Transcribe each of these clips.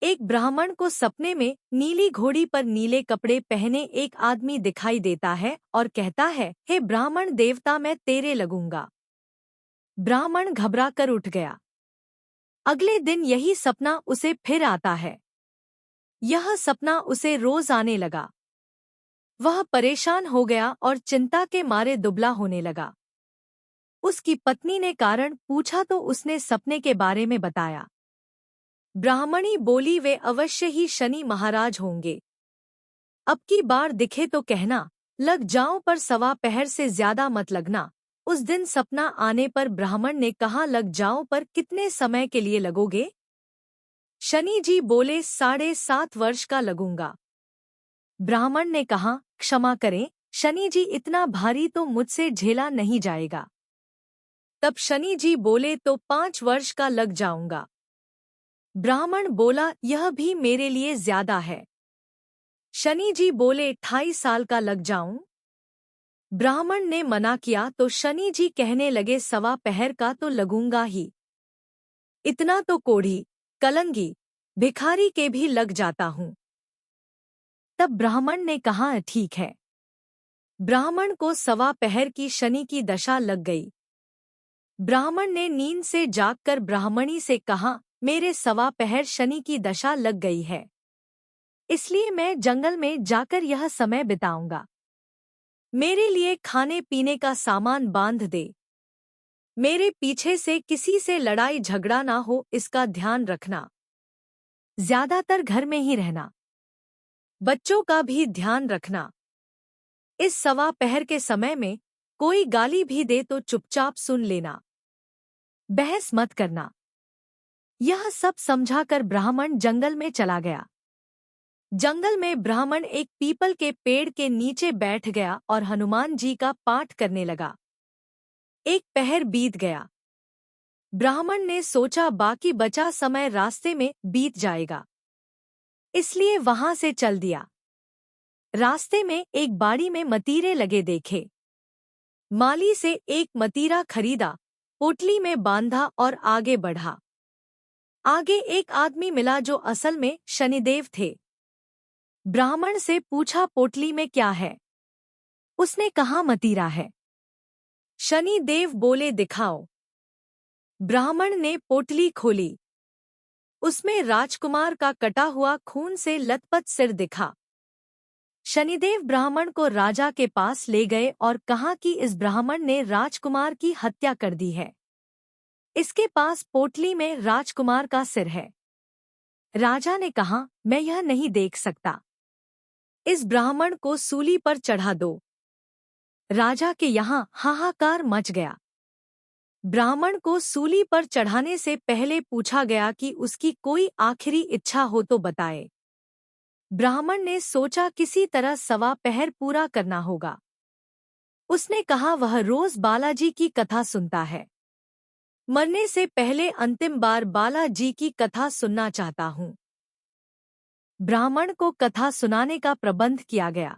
एक ब्राह्मण को सपने में नीली घोड़ी पर नीले कपड़े पहने एक आदमी दिखाई देता है और कहता है, हे ब्राह्मण देवता, मैं तेरे लगूंगा। ब्राह्मण घबरा कर उठ गया। अगले दिन यही सपना उसे फिर आता है। यह सपना उसे रोज आने लगा। वह परेशान हो गया और चिंता के मारे दुबला होने लगा। उसकी पत्नी ने कारण पूछा तो उसने सपने के बारे में बताया। ब्राह्मणी बोली, वे अवश्य ही शनि महाराज होंगे। अब की बार दिखे तो कहना, लग जाऊं पर सवा पहर से ज्यादा मत लगना। उस दिन सपना आने पर ब्राह्मण ने कहा, लग जाऊं पर कितने समय के लिए लगोगे? शनि जी बोले, 7.5 वर्ष का लगूंगा। ब्राह्मण ने कहा, क्षमा करें शनि जी, इतना भारी तो मुझसे झेला नहीं जाएगा। तब शनि जी बोले, तो 5 वर्ष का लग जाऊंगा। ब्राह्मण बोला, यह भी मेरे लिए ज्यादा है। शनि जी बोले, 28 साल का लग जाऊं? ब्राह्मण ने मना किया तो शनि जी कहने लगे, सवा पहर का तो लगूंगा ही। इतना तो कोढ़ी, कलंगी, भिखारी के भी लग जाता हूं। तब ब्राह्मण ने कहा, ठीक है। ब्राह्मण को सवा पहर की शनि की दशा लग गई। ब्राह्मण ने नींद से जागकर ब्राह्मणी से कहा, मेरे सवा पहर शनि की दशा लग गई है, इसलिए मैं जंगल में जाकर यह समय बिताऊंगा। मेरे लिए खाने पीने का सामान बांध दे। मेरे पीछे से किसी से लड़ाई झगड़ा ना हो, इसका ध्यान रखना। ज्यादातर घर में ही रहना। बच्चों का भी ध्यान रखना। इस सवा पहर के समय में कोई गाली भी दे तो चुपचाप सुन लेना, बहस मत करना। यह सब समझाकर ब्राह्मण जंगल में चला गया। जंगल में ब्राह्मण एक पीपल के पेड़ के नीचे बैठ गया और हनुमान जी का पाठ करने लगा। एक पहर बीत गया। ब्राह्मण ने सोचा बाकी बचा समय रास्ते में बीत जाएगा, इसलिए वहां से चल दिया। रास्ते में एक बाड़ी में मतीरे लगे देखे। माली से एक मतीरा खरीदा, पोटली में बांधा और आगे बढ़ा। आगे एक आदमी मिला जो असल में शनिदेव थे। ब्राह्मण से पूछा, पोटली में क्या है? उसने कहा, मतीरा है। शनिदेव बोले, दिखाओ। ब्राह्मण ने पोटली खोली। उसमें राजकुमार का कटा हुआ खून से लथपथ सिर दिखा। शनिदेव ब्राह्मण को राजा के पास ले गए और कहा कि इस ब्राह्मण ने राजकुमार की हत्या कर दी है। इसके पास पोटली में राजकुमार का सिर है। राजा ने कहा, मैं यह नहीं देख सकता। इस ब्राह्मण को सूली पर चढ़ा दो। राजा के यहाँ हाहाकार मच गया। ब्राह्मण को सूली पर चढ़ाने से पहले पूछा गया कि उसकी कोई आखिरी इच्छा हो तो बताए। ब्राह्मण ने सोचा किसी तरह सवा पहर पूरा करना होगा। उसने कहा, वह रोज बालाजी की कथा सुनता है। मरने से पहले अंतिम बार बालाजी की कथा सुनना चाहता हूँ। ब्राह्मण को कथा सुनाने का प्रबंध किया गया।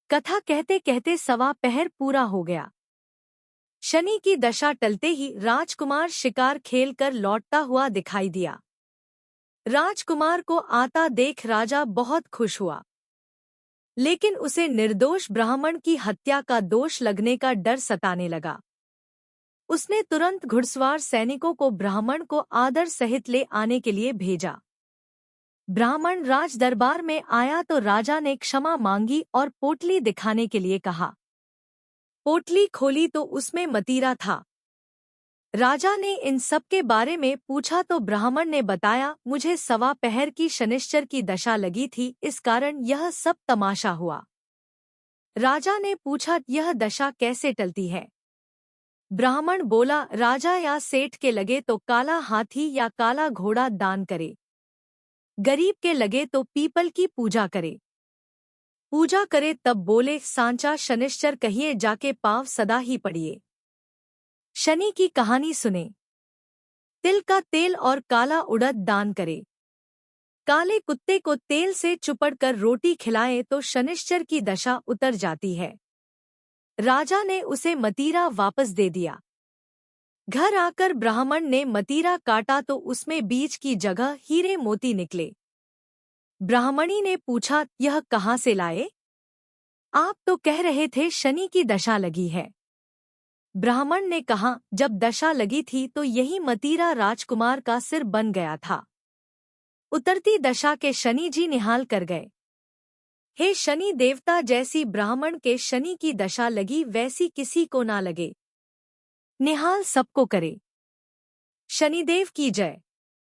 कथा कहते कहते सवा पहर पूरा हो गया। शनि की दशा टलते ही राजकुमार शिकार खेलकर लौटता हुआ दिखाई दिया। राजकुमार को आता देख राजा बहुत खुश हुआ, लेकिन उसे निर्दोष ब्राह्मण की हत्या का दोष लगने का डर सताने लगा। उसने तुरंत घुड़सवार सैनिकों को ब्राह्मण को आदर सहित ले आने के लिए भेजा। ब्राह्मण राज दरबार में आया तो राजा ने क्षमा मांगी और पोटली दिखाने के लिए कहा। पोटली खोली तो उसमें मतीरा था। राजा ने इन सब के बारे में पूछा तो ब्राह्मण ने बताया, मुझे सवा पहर की शनिश्चर की दशा लगी थी, इस कारण यह सब तमाशा हुआ। राजा ने पूछा, यह दशा कैसे टलती है? ब्राह्मण बोला, राजा या सेठ के लगे तो काला हाथी या काला घोड़ा दान करे। गरीब के लगे तो पीपल की पूजा करे। पूजा करे तब बोले, सांचा शनिश्चर कहिए जाके पाँव सदा ही पड़िए। शनि की कहानी सुने। तिल का तेल और काला उड़द दान करे। काले कुत्ते को तेल से चुपड़कर रोटी खिलाए तो शनिश्चर की दशा उतर जाती है। राजा ने उसे मतीरा वापस दे दिया। घर आकर ब्राह्मण ने मतीरा काटा तो उसमें बीज की जगह हीरे मोती निकले। ब्राह्मणी ने पूछा, यह कहाँ से लाए? आप तो कह रहे थे शनि की दशा लगी है। ब्राह्मण ने कहा, जब दशा लगी थी तो यही मतीरा राजकुमार का सिर बन गया था। उतरती दशा के शनि जी निहाल कर गए। हे शनि देवता, जैसी ब्राह्मण के शनि की दशा लगी वैसी किसी को ना लगे। निहाल सबको करे। शनिदेव की जय।